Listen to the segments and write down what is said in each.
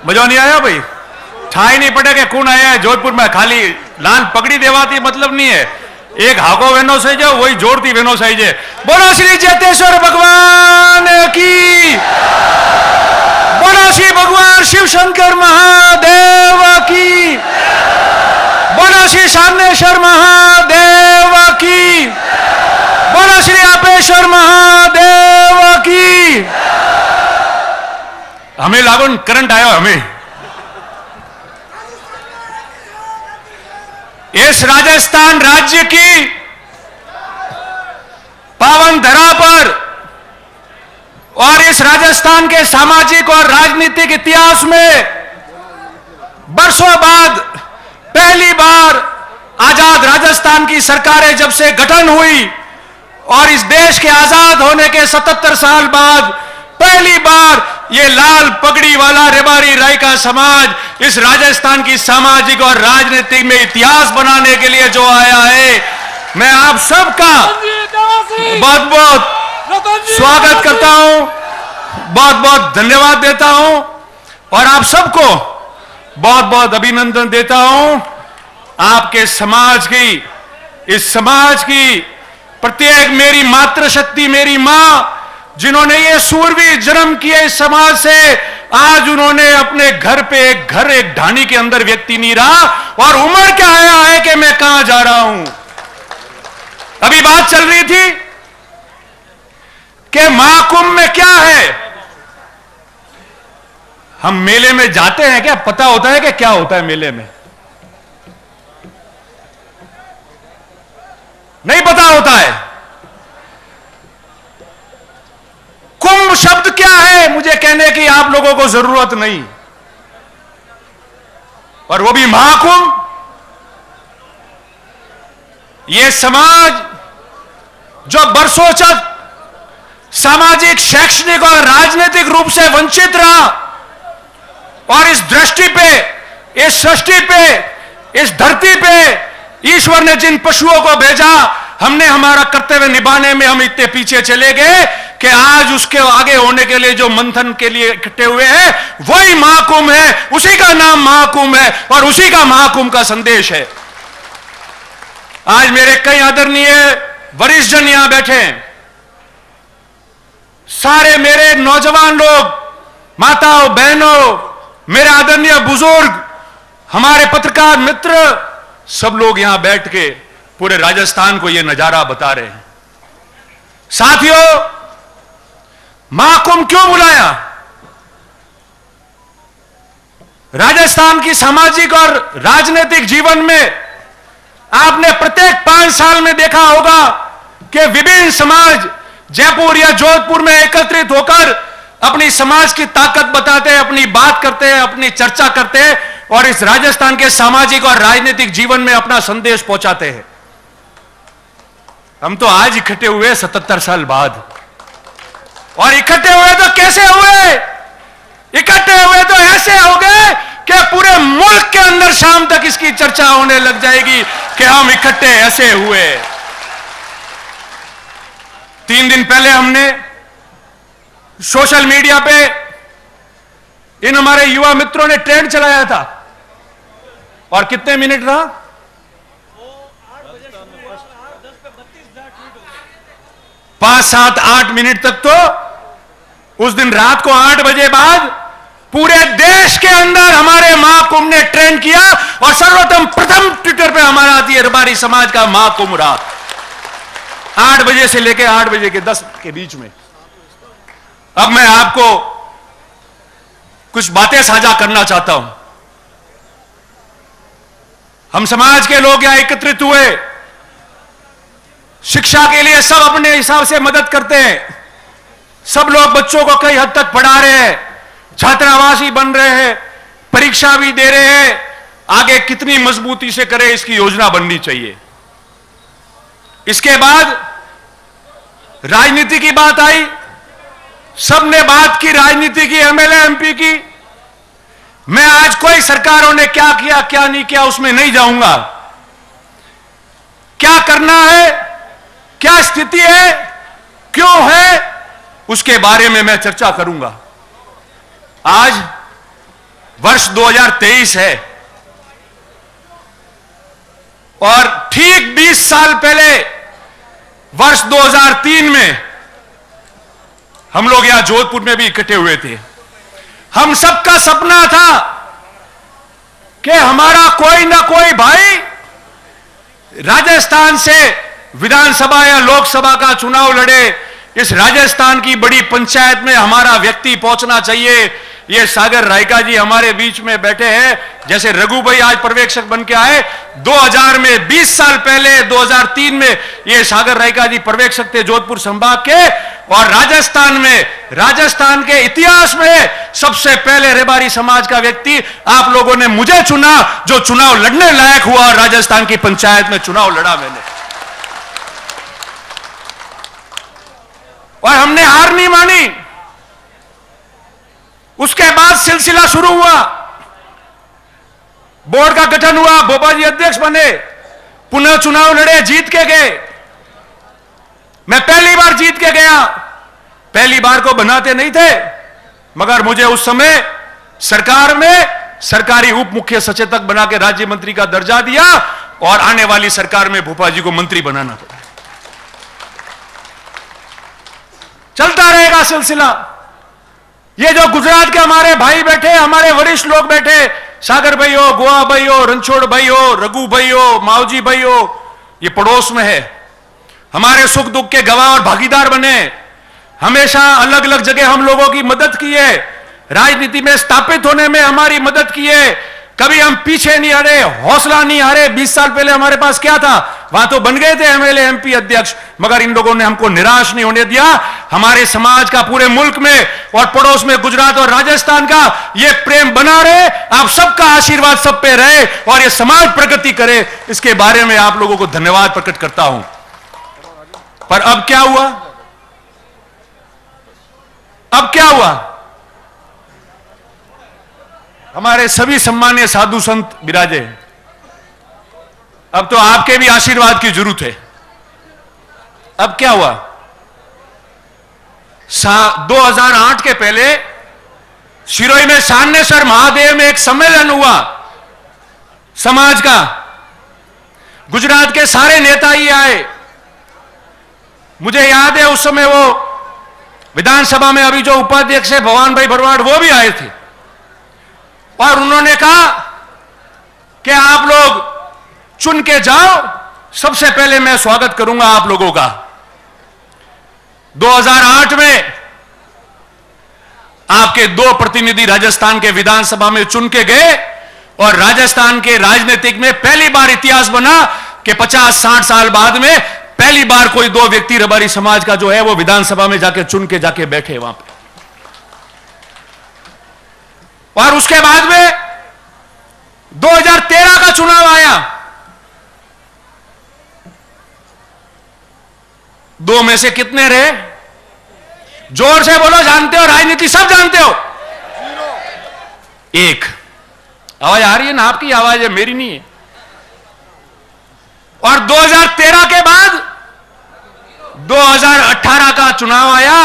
मजा नहीं आया भाई? ठाई नहीं पड़े के कौन आया है जोधपुर में, खाली लाल पगड़ी देवाती मतलब नहीं है। एक हाको वेनो से जो वही जोड़ती वेनो सही जे। बोलो श्री चेतेश्वर भगवान की, बोलो श्री भगवान शिव शंकर महादेव की, बोलो श्री सामनेश्वर महादेव की, बोलो श्री अपेश्वर महादेव की। हमें लागू करंट आयो हमें। इस राजस्थान राज्य की पावन धरा पर और इस राजस्थान के सामाजिक और राजनीतिक इतिहास में बरसों बाद पहली बार आजाद राजस्थान की सरकारें जब से गठन हुई और इस देश के आजाद होने के 77 साल बाद पहली बार ये लाल पगड़ी वाला रेबारी राय का समाज इस राजस्थान की सामाजिक और राजनीतिक में इतिहास बनाने के लिए जो आया है, मैं आप सबका बहुत बहुत स्वागत करता हूं, बहुत बहुत धन्यवाद देता हूं और आप सबको बहुत बहुत अभिनंदन देता हूं। आपके समाज की, इस समाज की प्रत्येक मेरी मातृशक्ति, मेरी मां जिन्होंने ये सूरवीर जन्म किए इस समाज से, आज उन्होंने अपने घर पे एक ढाणी के अंदर व्यक्ति नहीं रहा और उम्र क्या आया है कि मैं कहां जा रहा हूं। अभी बात चल रही थी कि महाकुंभ में क्या है। हम मेले में जाते हैं क्या पता होता है कि क्या होता है मेले में? नहीं पता होता है। कुंभ शब्द क्या है मुझे कहने की आप लोगों को जरूरत नहीं, और वो भी महाकुंभ। ये समाज जो बरसों तक सामाजिक, शैक्षणिक और राजनीतिक रूप से वंचित रहा और इस दृष्टि पे, इस सृष्टि पे, इस धरती पे ईश्वर ने जिन पशुओं को भेजा, हमने हमारा कर्तव्य निभाने में हम इतने पीछे चले गए कि आज उसके आगे होने के लिए जो मंथन के लिए इकट्ठे हुए हैं वही महाकुंभ है, उसी का नाम महाकुंभ है और उसी का महाकुंभ का संदेश है। आज मेरे कई आदरणीय वरिष्ठ जन यहां बैठे हैं, सारे मेरे नौजवान लोग, माताओं बहनों, मेरे आदरणीय बुजुर्ग, हमारे पत्रकार मित्र, सब लोग यहां बैठ के पूरे राजस्थान को यह नजारा बता रहे हैं। साथियों, महाकुंभ क्यों बुलाया? राजस्थान की सामाजिक और राजनीतिक जीवन में आपने प्रत्येक 5 साल में देखा होगा कि विभिन्न समाज जयपुर या जोधपुर में एकत्रित होकर अपनी समाज की ताकत बताते हैं, अपनी बात करते हैं, अपनी चर्चा करते हैं और इस राजस्थान के सामाजिक और राजनीतिक जीवन में अपना संदेश पहुंचाते हैं। हम तो आज इकट्ठे हुए 77 साल बाद, और इकट्ठे हुए तो कैसे हुए? इकट्ठे हुए तो ऐसे हो गए कि पूरे मुल्क के अंदर शाम तक इसकी चर्चा होने लग जाएगी कि हम इकट्ठे ऐसे हुए। 3 दिन पहले हमने सोशल मीडिया पे इन हमारे युवा मित्रों ने ट्रेंड चलाया था, और कितने मिनट रहा? 5, 7, 8 मिनट तक। तो उस दिन रात को 8 बजे बाद पूरे देश के अंदर हमारे महाकुंभ ने ट्रेंड किया और सर्वप्रथम प्रथम ट्विटर पे हमारा रेबारी समाज का महाकुंभ रहा, 8 बजे से लेकर 8 बजे के 10 के बीच में। अब मैं आपको कुछ बातें साझा करना चाहता हूं। हम समाज के लोग यहां एकत्रित हुए, शिक्षा के लिए सब अपने हिसाब से मदद करते हैं, सब लोग बच्चों को कई हद तक पढ़ा रहे हैं, छात्रावासी बन रहे हैं, परीक्षा भी दे रहे हैं। आगे कितनी मजबूती से करें इसकी योजना बननी चाहिए। इसके बाद राजनीति की बात आई, सबने बात की राजनीति की, एमएलए एमपी की। मैं आज कोई सरकारों ने क्या किया क्या नहीं किया उसमें नहीं जाऊंगा। क्या करना है, क्या स्थिति है, क्यों है, उसके बारे में मैं चर्चा करूंगा। आज वर्ष 2023 है और ठीक 20 साल पहले वर्ष 2003 में हम लोग यहां जोधपुर में भी इकट्ठे हुए थे। हम सबका सपना था कि हमारा कोई ना कोई भाई राजस्थान से विधानसभा या लोकसभा का चुनाव लड़े। इस राजस्थान की बड़ी पंचायत में हमारा व्यक्ति पहुंचना चाहिए। ये सागर रायका जी हमारे बीच में बैठे हैं, जैसे रघु भाई आज पर्यवेक्षक बन के आए। 2000 में 20 साल पहले 2003 में ये सागर रायका जी पर्यवेक्षक थे जोधपुर संभाग के। और राजस्थान में, राजस्थान के इतिहास में सबसे पहले रेबारी समाज का व्यक्ति आप लोगों ने मुझे चुना, जो चुनाव लड़ने लायक हुआ और राजस्थान की पंचायत में चुनाव लड़ा मैंने। और हमने हार नहीं मानी। उसके बाद सिलसिला शुरू हुआ, बोर्ड का गठन हुआ, बोबा जी अध्यक्ष बने, पुनः चुनाव लड़े, जीत के गए। मैं पहली बार जीत के गया। पहली बार को बनाते नहीं थे, मगर मुझे उस समय सरकार में सरकारी उप मुख्य सचेतक बना के राज्य मंत्री का दर्जा दिया और आने वाली सरकार में भोपा जी को मंत्री बनाना पड़ा। चलता रहेगा सिलसिला। ये जो गुजरात के हमारे भाई बैठे, हमारे वरिष्ठ लोग बैठे, सागर भाई हो, गोवा भाई हो, रणछोड़ भाई हो, रघु भाई हो, मावजी भाई हो, ये पड़ोस में है। हमारे सुख दुख के गवाह और भागीदार बने। हमेशा अलग अलग जगह हम लोगों की मदद की है, राजनीति में स्थापित होने में हमारी मदद की है। कभी हम पीछे नहीं हटे, हौसला नहीं हारे। 20 साल पहले हमारे पास क्या था, वहां तो बन गए थे एमएलए एमपी अध्यक्ष, मगर इन लोगों ने हमको निराश नहीं होने दिया। हमारे समाज का पूरे मुल्क में और पड़ोस में गुजरात और राजस्थान का ये प्रेम बना रहे। आप सबका आशीर्वाद सब पे रहे और ये समाज प्रगति करे, इसके बारे में आप लोगों को धन्यवाद प्रकट करता हूं। पर अब क्या हुआ, अब क्या हुआ? हमारे सभी सम्मानीय साधु संत विराजे। अब तो आपके भी आशीर्वाद की जरूरत है। अब क्या हुआ? 2008 के पहले सिरोही में सान्नेश्वर महादेव में एक सम्मेलन हुआ समाज का। गुजरात के सारे नेता ही आए। मुझे याद है उस समय वो विधानसभा में अभी जो उपाध्यक्ष है भगवान भाई भरवाड़, वो भी आए थे और उन्होंने कहा कि आप लोग चुन के जाओ, सबसे पहले मैं स्वागत करूंगा आप लोगों का। 2008 में आपके 2 प्रतिनिधि राजस्थान के विधानसभा में चुन के गए और राजस्थान के राजनीतिक में पहली बार इतिहास बना कि 50-60 साल बाद में पहली बार कोई 2 व्यक्ति रबारी समाज का जो है वो विधानसभा में जाके चुन के जाके बैठे वहां पे। और उसके बाद में 2013 का चुनाव आया। 2 में से कितने रहे? जोर से बोलो, जानते हो, राजनीति सब जानते हो। 1 आवाज आ रही है ना? आपकी आवाज है, मेरी नहीं है। और 2013 के बाद 2018 का चुनाव आया।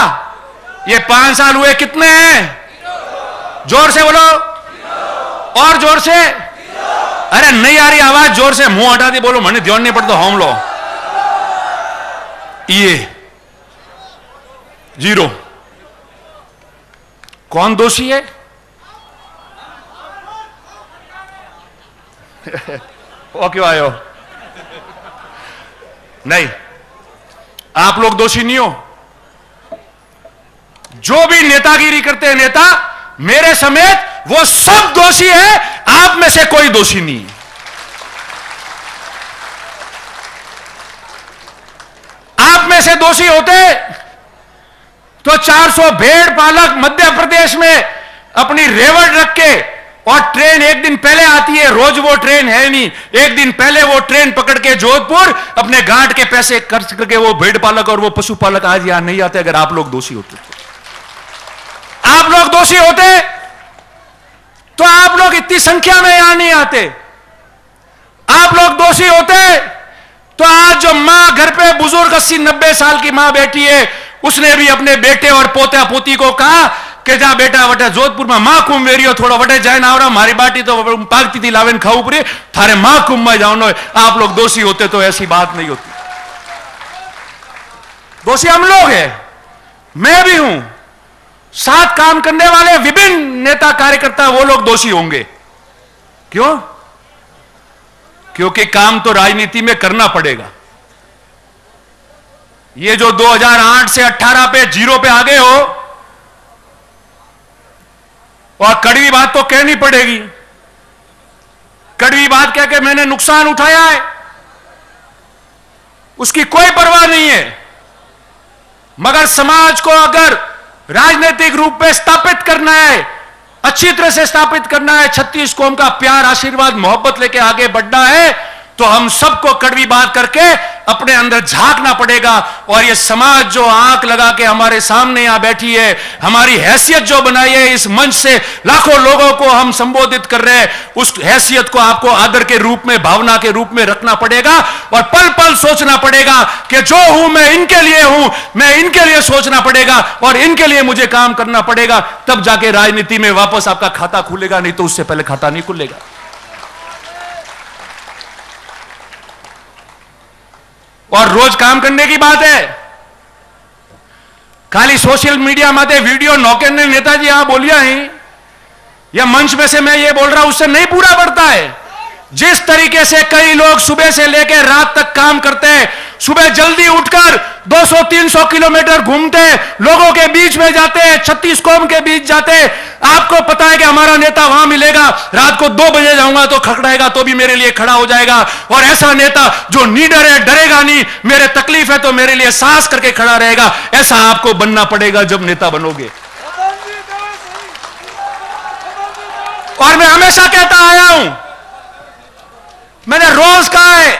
ये 5 साल हुए, कितने हैं? जोर से बोलो, और जोर से। अरे नहीं आ रही आवाज, जोर से। मुंह हटा दी बोलो, मैंने ध्यान नहीं पड़ता। हम लो ये 0। कौन दोषी है? वो क्यों आए हो? नहीं, आप लोग दोषी नहीं हो। जो भी नेतागिरी करते हैं नेता, मेरे समेत, वो सब दोषी है। आप में से कोई दोषी नहीं। आप में से दोषी होते तो 400 भेड़ पालक मध्य प्रदेश में अपनी रेवड़ रख के, और ट्रेन एक दिन पहले आती है, रोज वो ट्रेन है नहीं, एक दिन पहले वो ट्रेन पकड़ के जोधपुर अपने गांठ के पैसे खर्च करके वो भेड़ पालक और वो पशुपालक आज यहां नहीं आते। अगर आप लोग दोषी होते तो, आप लोग दोषी होते तो आप लोग इतनी संख्या में यहां नहीं आते। आप लोग दोषी होते तो आज जो मां घर पे बुजुर्ग 80-90 साल की मां बैठी है, उसने भी अपने बेटे और पोता पोती को कहा કે જા બેટા વટે જોધપુરમાં મહાકુંભ વેર્યો થોડો વટે જઈને આવરા મારી बाटी तो पागती थी लावेन खाऊ पड़ी थारे महाकुंभ में जाओ आप लोग दोषी होते तो ऐसी बात नहीं होती। दोषी हम लोग हैं, मैं भी हूं, साथ काम करने वाले विभिन्न नेता कार्यकर्ता वो लोग दोषी होंगे। क्यों? क्योंकि काम तो राजनीति में करना पड़ेगा। ये जो 2008 से 18 पे जीरो पे आ गए हो और कड़वी बात तो कहनी पड़ेगी। कड़वी बात कह के मैंने नुकसान उठाया है, उसकी कोई परवाह नहीं है। मगर समाज को अगर राजनीतिक रूप में स्थापित करना है, अच्छी तरह से स्थापित करना है, 36 कौम का प्यार आशीर्वाद मोहब्बत लेके आगे बढ़ना है, तो हम सबको कड़वी बात करके अपने अंदर झांकना पड़ेगा। और ये समाज जो आंख लगा के हमारे सामने यहां बैठी है, हमारी हैसियत जो बनाई है, इस मंच से लाखों लोगों को हम संबोधित कर रहे हैं, उस हैसियत को आपको आदर के रूप में, भावना के रूप में रखना पड़ेगा और पल पल सोचना पड़ेगा कि जो हूं मैं इनके लिए हूं, मैं इनके लिए सोचना पड़ेगा और इनके लिए मुझे काम करना पड़ेगा। तब जाके राजनीति में वापस आपका खाता खुलेगा, नहीं तो उससे पहले खाता नहीं खुलेगा। और रोज काम करने की बात है, खाली सोशल मीडिया में वीडियो नौके ने नेताजी यहां बोलिया है या मंच में से मैं ये बोल रहा हूं, उससे नहीं पूरा बढ़ता है। जिस तरीके से कई लोग सुबह से लेकर रात तक काम करते हैं, सुबह जल्दी उठकर 200-300 किलोमीटर घूमते, लोगों के बीच में जाते, 36 कौम के बीच जाते। आपको पता है कि हमारा नेता वहां मिलेगा, रात को 2 बजे जाऊंगा तो खड़खड़ाएगा तो भी मेरे लिए खड़ा हो जाएगा। और ऐसा नेता जो निडर है, डरेगा नहीं, मेरे तकलीफ है तो मेरे लिए सांस करके खड़ा रहेगा, ऐसा आपको बनना पड़ेगा जब नेता बनोगे। और मैं हमेशा कहता आया हूं, मैंने रोज कहा है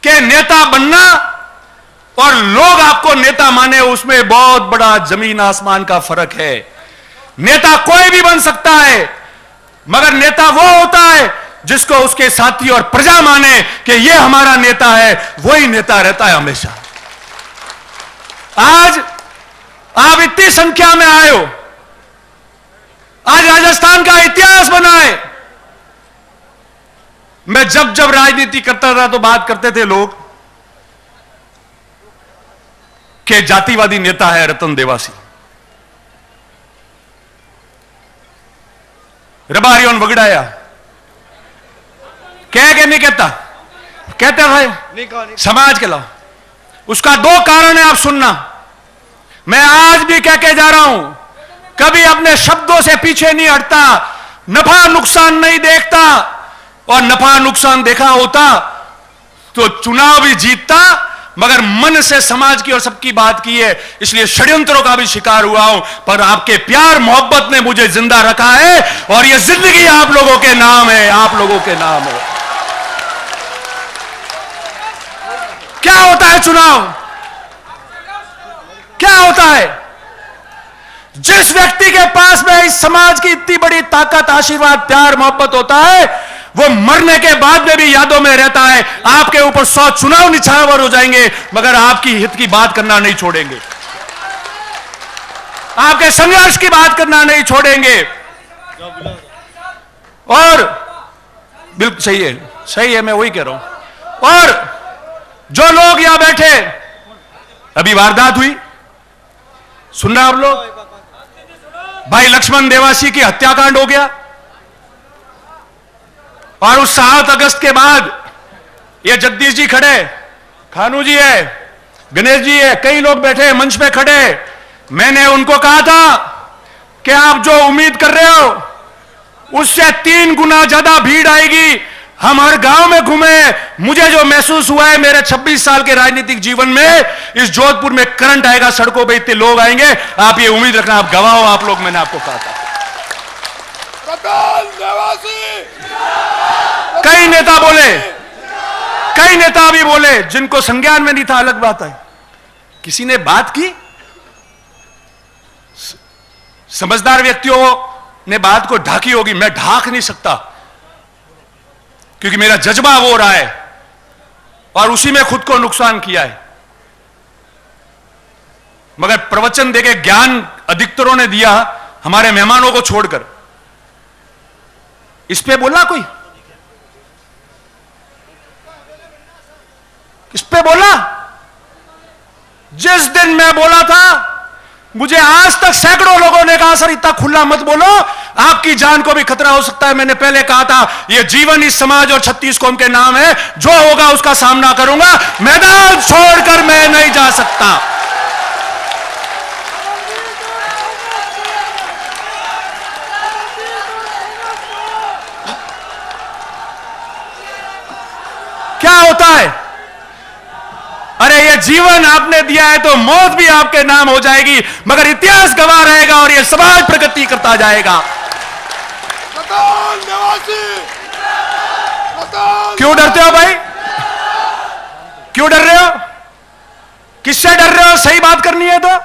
कि नेता बनना और लोग आपको नेता माने, उसमें बहुत बड़ा जमीन आसमान का फर्क है। नेता कोई भी बन सकता है, मगर नेता वो होता है जिसको उसके साथी और प्रजा माने कि ये हमारा नेता है, वही नेता रहता है हमेशा। आज आप इतनी संख्या में आए हो, आज राजस्थान का इतिहास बना है। मैं जब जब राजनीति करता था तो बात करते थे लोग कि जातिवादी नेता है रतन देवासी, रबारियों वगड़ाया, कह के नहीं कहता, कहते भाई समाज के लाओ। उसका 2 कारण है, आप सुनना। मैं आज भी कह के जा रहा हूं, कभी अपने शब्दों से पीछे नहीं हटता, नफा नुकसान नहीं देखता, और नफा नुकसान देखा होता तो चुनाव भी जीतता, मगर मन से समाज की और सबकी बात की है, इसलिए षड्यंत्रों का भी शिकार हुआ हूं। पर आपके प्यार मोहब्बत ने मुझे जिंदा रखा है और यह जिंदगी आप लोगों के नाम है, आप लोगों के नाम है। क्या होता है चुनाव? क्या होता है? जिस व्यक्ति के पास में इस समाज की इतनी बड़ी ताकत, आशीर्वाद, प्यार, मोहब्बत होता है, वो मरने के बाद में भी यादों में रहता है। आपके ऊपर 100 चुनाव निछावर हो जाएंगे, मगर आपकी हित की बात करना नहीं छोड़ेंगे, आपके संघर्ष की बात करना नहीं छोड़ेंगे। और बिल्कुल सही है, सही है, मैं वही कह रहा हूं। और जो लोग यहां बैठे, अभी वारदात हुई, सुन रहे आप लोग, भाई लक्ष्मण देवासी की हत्याकांड हो गया, और उस 7 अगस्त के बाद ये जगदीश जी खड़े, खानू जी है, गणेश जी है, कई लोग बैठे मंच पे खड़े। मैंने उनको कहा था कि आप जो उम्मीद कर रहे हो उससे 3 गुना ज्यादा भीड़ आएगी। हम हर गांव में घूमे, मुझे जो महसूस हुआ है मेरे 26 साल के राजनीतिक जीवन में, इस जोधपुर में करंट आएगा, सड़कों पे इतने लोग आएंगे, आप ये उम्मीद रखना, आप गवाह हो आप लोग। मैंने आपको कहा था। कई नेता बोले, कई नेता भी बोले जिनको संज्ञान में नहीं था, अलग बात है। किसी ने बात की, समझदार व्यक्तियों ने बात को ढाकी होगी, मैं ढाक नहीं सकता क्योंकि मेरा जज्बा वो रहा है और उसी में खुद को नुकसान किया है। मगर प्रवचन देके ज्ञान अधिकतरों ने दिया, हमारे मेहमानों को छोड़कर। इस पे बोला कोई? इस पे बोला? जिस दिन मैं बोला था, मुझे आज तक सैकड़ों लोगों ने कहा सर इतना खुला मत बोलो, आपकी जान को भी खतरा हो सकता है। मैंने पहले कहा था यह जीवन इस समाज और 36 कौम के नाम है, जो होगा उसका सामना करूंगा, मैदान छोड़कर मैं नहीं जा सकता। क्या होता है? अरे ये जीवन आपने दिया है तो मौत भी आपके नाम हो जाएगी, मगर इतिहास गवाह रहेगा और ये समाज प्रगति करता जाएगा। क्यों डरते हो भाई? क्यों डर रहे हो? किससे डर रहे हो? सही बात करनी है तो।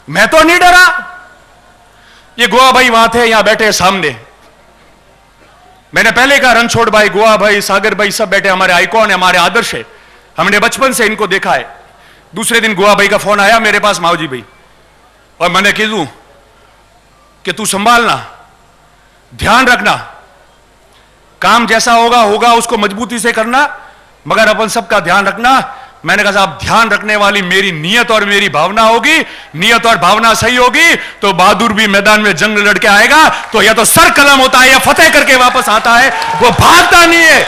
मैं तो नहीं डरा। ये गोवा भाई वहां थे, यहां बैठे सामने। मैंने पहले कहा रणछोड़ भाई, गोवा भाई, सागर भाई सब बैठे, हमारे आइकॉन है, हमारे आदर्श है, हमने बचपन से इनको देखा है। दूसरे दिन गोवा भाई का फोन आया मेरे पास, माओजी भाई, और मैंने कह दूं कि तू संभालना, ध्यान रखना, काम जैसा होगा होगा, उसको मजबूती से करना, मगर अपन सबका ध्यान रखना। मैंने कहा साहब ध्यान रखने वाली मेरी नीयत और मेरी भावना होगी, नीयत और भावना सही होगी तो बहादुर भी मैदान में जंग लड़के आएगा तो या तो सर कलम होता है या फतेह करके वापस आता है। वो भागता नहीं है,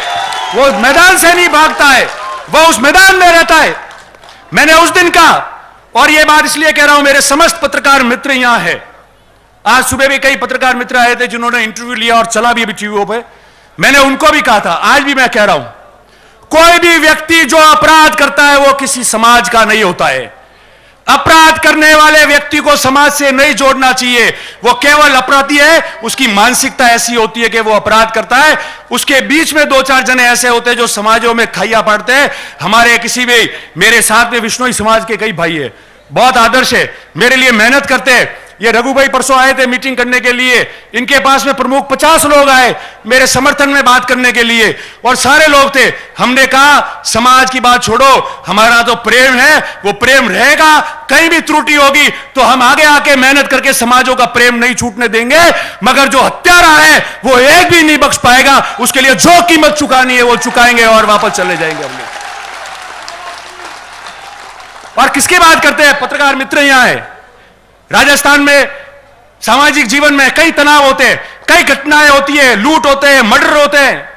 वो मैदान से नहीं भागता है, वो उस मैदान में रहता है। मैंने उस दिन कहा, और यह बात इसलिए कह रहा हूं, मेरे समस्त पत्रकार मित्र यहां है। आज सुबह भी कई पत्रकार मित्र आए थे जिन्होंने इंटरव्यू लिया और चला भी अभी टीवी पे। मैंने उनको भी कहा था, आज भी मैं कह रहा हूं, कोई भी व्यक्ति जो अपराध करता है वो किसी समाज का नहीं होता है। अपराध करने वाले व्यक्ति को समाज से नहीं जोड़ना चाहिए, वो केवल अपराधी है। उसकी मानसिकता ऐसी होती है कि वो अपराध करता है, उसके बीच में 2-4 जने ऐसे होते हैं जो समाजों में खाइया पाड़ते हैं। हमारे किसी भी, मेरे साथ में विश्नोई समाज के कई भाई है, बहुत आदर्श है, मेरे लिए मेहनत करते हैं। ये रघु भाई परसों आए थे मीटिंग करने के लिए, इनके पास में प्रमुख 50 लोग आए मेरे समर्थन में बात करने के लिए, और सारे लोग थे। हमने कहा समाज की बात छोड़ो, हमारा तो प्रेम है, वो प्रेम रहेगा। कहीं भी त्रुटि होगी तो हम आगे आके मेहनत करके समाजों का प्रेम नहीं छूटने देंगे, मगर जो हत्यारा है वो एक भी नहीं बख्श पाएगा। उसके लिए जो कीमत चुकानी है वो चुकाएंगे और वापस चले जाएंगे हम लोग। और किसकी बात करते हैं? पत्रकार मित्र यहां है। राजस्थान में सामाजिक जीवन में कई तनाव होते हैं, कई घटनाएं होती है, लूट होते हैं, मर्डर होते हैं।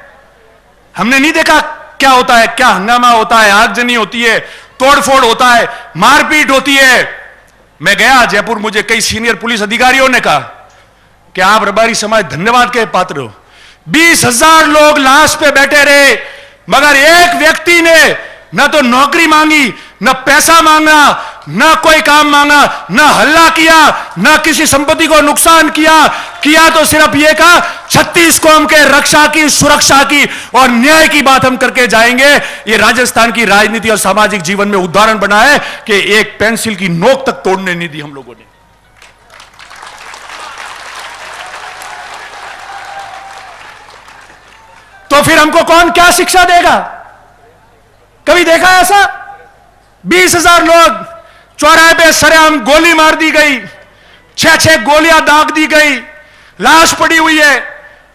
हमने नहीं देखा क्या होता है, क्या हंगामा होता है, आगजनी होती है, तोड़फोड़ होता है, मारपीट होती है। मैं गया जयपुर, मुझे कई सीनियर पुलिस अधिकारियों ने कहा कि आप रबारी समाज धन्यवाद के पात्र हो। 20,000 लोग लाश पे बैठे रहे, मगर एक व्यक्ति ने न तो नौकरी मांगी, न पैसा मांगा, न कोई काम मांगा, न हल्ला किया, न किसी संपत्ति को नुकसान किया तो सिर्फ यह कहा 36 कौम के रक्षा की, सुरक्षा की और न्याय की बात हम करके जाएंगे। ये राजस्थान की राजनीति और सामाजिक जीवन में उदाहरण बना है कि एक पेंसिल की नोक तक तोड़ने नहीं दी हम लोगों ने। तो फिर हमको कौन क्या शिक्षा देगा? कभी देखा ऐसा? 20,000 लोग चौराहे पे सरेआम गोली मार दी गई, 6-6 गोलियां दाग दी गई, लाश पड़ी हुई है।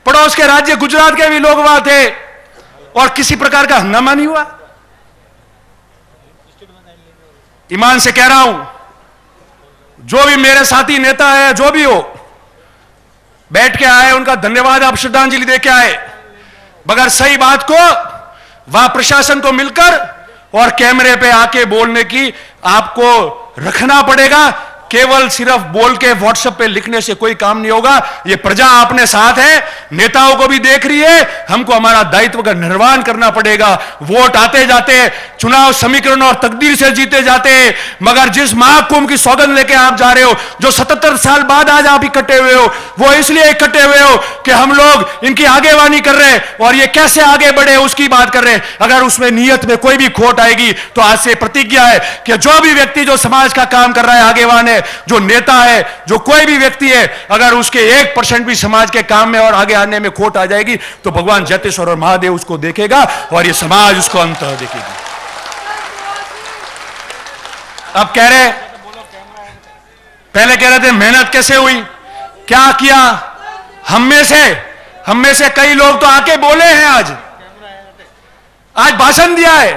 पड़ोस के राज्य गुजरात के भी लोग वहां थे और किसी प्रकार का हंगामा नहीं हुआ। ईमान से कह रहा हूं, जो भी मेरे साथी नेता है, जो भी हो, बैठ के आए उनका धन्यवाद, आप श्रद्धांजलि दे के आए, मगर सही बात को वहां प्रशासन को मिलकर और कैमरे पे आके बोलने की आपको रखना पड़ेगा। केवल सिर्फ बोल के व्हाट्सएप पे लिखने से कोई काम नहीं होगा। ये प्रजा अपने साथ है, नेताओं को भी देख रही है, हमको हमारा दायित्व का निर्वहन करना पड़ेगा। वोट आते जाते, चुनाव समीकरण और तकदीर से जीते जाते, मगर जिस महाकुंभ की सौगंध लेके आप जा रहे हो, जो 77 साल बाद आज आप इकट्ठे हुए हो, वो इसलिए इकट्ठे हुए हो कि हम लोग इनकी आगेवानी कर रहे हैं और ये कैसे आगे बढ़े उसकी बात कर रहे हैं। अगर उसमें नियत में कोई भी खोट आएगी तो आज से प्रतिज्ञा है कि जो भी व्यक्ति जो समाज का काम कर रहा है, आगेवान है, जो नेता है, जो कोई भी व्यक्ति है, अगर उसके 1% भी समाज के काम में और आगे आने में खोट आ जाएगी तो भगवान जैतेश्वर और महादेव उसको देखेगा और ये समाज उसको अंततः देखेगी। अब कह रहे पहले कह रहे थे मेहनत कैसे हुई, क्या किया। हम में से कई लोग तो आके बोले हैं, आज भाषण दिया है।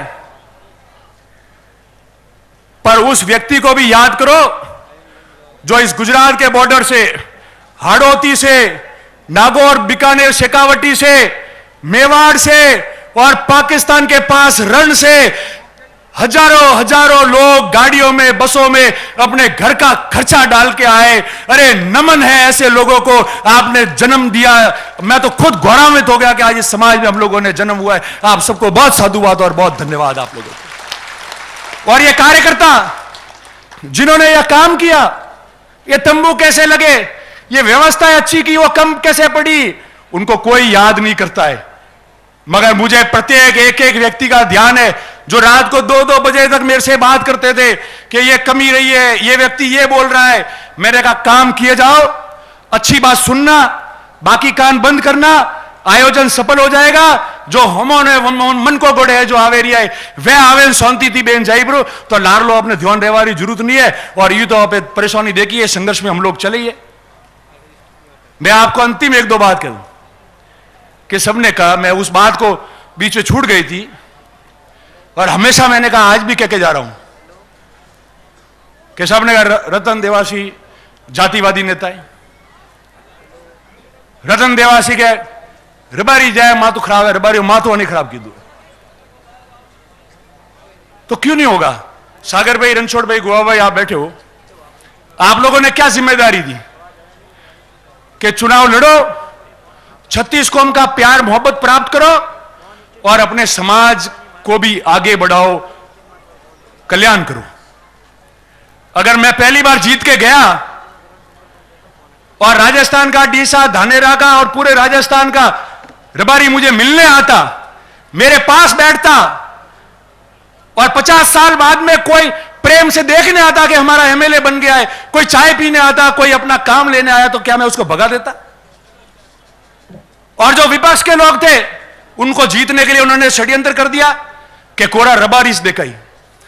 पर उस व्यक्ति को भी याद करो जो इस गुजरात के बॉर्डर से, हाड़ौती से, नागौर, बीकानेर, शेखावटी से, मेवाड़ से और पाकिस्तान के पास रण से हजारों लोग गाड़ियों में, बसों में अपने घर का खर्चा डाल के आए। अरे नमन है ऐसे लोगों को, आपने जन्म दिया। मैं तो खुद गौरवान्वित हो गया कि आज इस समाज में हम लोगों ने जन्म हुआ है। आप सबको बहुत साधुवाद और बहुत धन्यवाद आप लोगों को। और ये कार्यकर्ता जिन्होंने यह काम किया, ये तंबू कैसे लगे, ये व्यवस्था अच्छी की, वो कम कैसे पड़ी, उनको कोई याद नहीं करता है। मगर मुझे प्रत्येक एक व्यक्ति का ध्यान है जो रात को 2-2 बजे तक मेरे से बात करते थे कि ये कमी रही है, ये व्यक्ति ये बोल रहा है। मैंने कहा काम किए जाओ, अच्छी बात सुनना, बाकी कान बंद करना, आयोजन सफल हो जाएगा। जो हमोने मन को गोड़े है, जो आवेरी है वह आवेन शांति थी बेन जाइब्रो, तो लारलो अपने ध्यान रेवारी जरूरत नहीं है। और ये तो आप परेशानी देखिए, संघर्ष में हम लोग चले। मैं आपको अंतिम 1-2 बात करूं कि सबने कहा, मैं उस बात को बीच में छूट गई थी और हमेशा मैंने कहा, आज भी कह के जा रहा हूं कि सबने कहा रतन देवासी जातिवादी नेता है। रतन देवासी के रबारी जाए मातु खराब है, रबारी मातु नहीं खराब की दो, तो क्यों नहीं होगा। सागर भाई, रणछोड़ भाई, गोवा भाई, आप बैठे हो, आप लोगों ने क्या जिम्मेदारी दी कि चुनाव लड़ो, 36 कौम का प्यार मोहब्बत प्राप्त करो और अपने समाज को भी आगे बढ़ाओ, कल्याण करो। अगर मैं पहली बार जीत के गया और राजस्थान का डीसा, धानेरा का और पूरे राजस्थान का रबारी मुझे मिलने आता, मेरे पास बैठता और 50 साल बाद में कोई प्रेम से देखने आता कि हमारा एमएलए बन गया है, कोई चाय पीने आता, कोई अपना काम लेने आया, तो क्या मैं उसको भगा देता। और जो विपक्ष के लोग थे उनको जीतने के लिए उन्होंने षड्यंत्र कर दिया कि कोरा रबारीस दिखाई।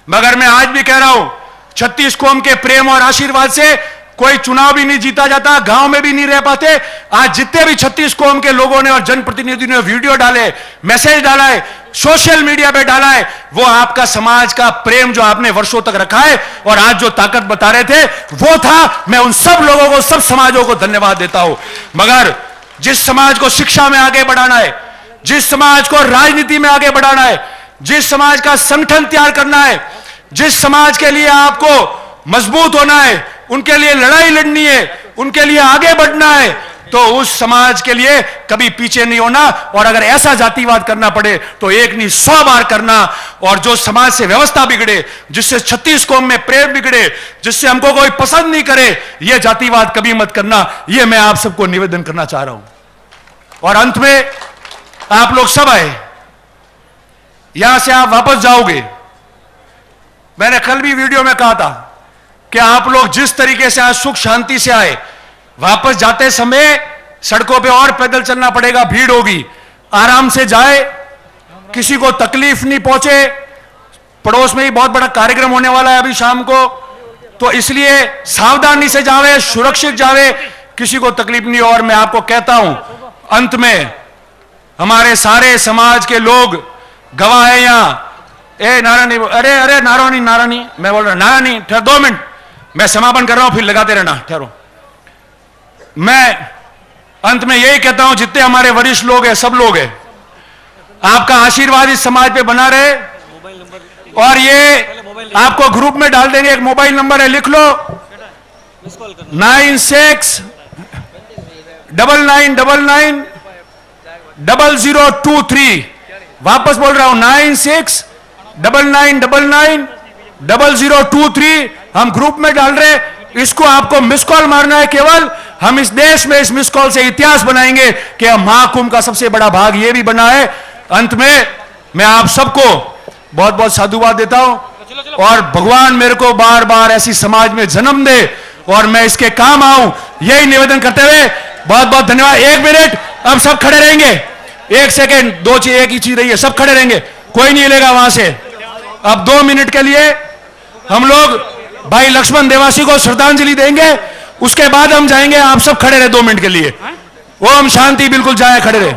मगर मैं आज भी कह रहा हूं, 36 कौम के प्रेम और आशीर्वाद से कोई चुनाव भी नहीं जीता जाता, गांव में भी नहीं रह पाते। आज जितने भी 36 कौम के लोगों ने और जनप्रतिनिधियों ने वीडियो डाले, मैसेज डाला है, सोशल मीडिया पे डाला है, वो आपका समाज का प्रेम जो आपने वर्षों तक रखा है और आज जो ताकत बता रहे थे वो था। मैं उन सब लोगों को, सब समाजों को धन्यवाद देता हूं। मगर जिस समाज को शिक्षा में आगे बढ़ाना है, जिस समाज को राजनीति में आगे बढ़ाना है, जिस समाज का संगठन तैयार करना है, जिस समाज के लिए आपको मजबूत होना है, उनके लिए लड़ाई लड़नी है, उनके लिए आगे बढ़ना है, तो उस समाज के लिए कभी पीछे नहीं होना। और अगर ऐसा जातिवाद करना पड़े तो एक नहीं 100 बार करना। और जो समाज से व्यवस्था बिगड़े, जिससे 36 कौम में प्रेम बिगड़े, जिससे हमको कोई पसंद नहीं करे, यह जातिवाद कभी मत करना। यह मैं आप सबको निवेदन करना चाह रहा हूं। और अंत में आप लोग सब आए, यहां से आप वापस जाओगे। मैंने कल भी वीडियो में कहा था कि आप लोग जिस तरीके से आज सुख शांति से आए, वापस जाते समय सड़कों पे और पैदल चलना पड़ेगा, भीड़ होगी, आराम से जाए, किसी को तकलीफ नहीं पहुंचे। पड़ोस में ही बहुत बड़ा कार्यक्रम होने वाला है अभी शाम को, तो इसलिए सावधानी से जावे, सुरक्षित जावे, किसी को तकलीफ नहीं हो। और मैं आपको कहता हूं, अंत में हमारे सारे समाज के लोग गवाह है यहां। नारायणी, अरे नारायणी, मैं बोल रहा नारायणी, ठहर 2 मिनट, मैं समापन कर रहा हूं, फिर लगाते रहना, ठहरो। मैं अंत में यही कहता हूं, जितने हमारे वरिष्ठ लोग हैं, सब लोग हैं, आपका आशीर्वाद इस समाज पे बना रहे। और ये आपको ग्रुप में डाल देंगे, एक मोबाइल नंबर है, लिख लो, 9699990023। वापस बोल रहा हूं, 9699990023। हम ग्रुप में डाल रहे, इसको आपको मिस कॉल मारना है केवल। हम इस देश में इस मिस कॉल से इतिहास बनाएंगे कि महाकुंभ का सबसे बड़ा भाग ये भी बना है। अंत में मैं आप सबको बहुत बहुत साधुवाद देता हूं और भगवान मेरे को बार बार ऐसी समाज में जन्म दे और मैं इसके काम आऊं, यही निवेदन करते हुए बहुत बहुत धन्यवाद। 1 मिनट, अब सब खड़े रहेंगे, 1 सेकेंड, 2 चीज, एक ही चीज रही है, सब खड़े रहेंगे, कोई नहीं हिलेगा वहां से। अब 2 मिनट के लिए हम लोग भाई लक्ष्मण देवासी को श्रद्धांजलि देंगे, उसके बाद हम जाएंगे। आप सब खड़े रहे 2 मिनट के लिए। ओम शांति, बिल्कुल जाए, खड़े रहे।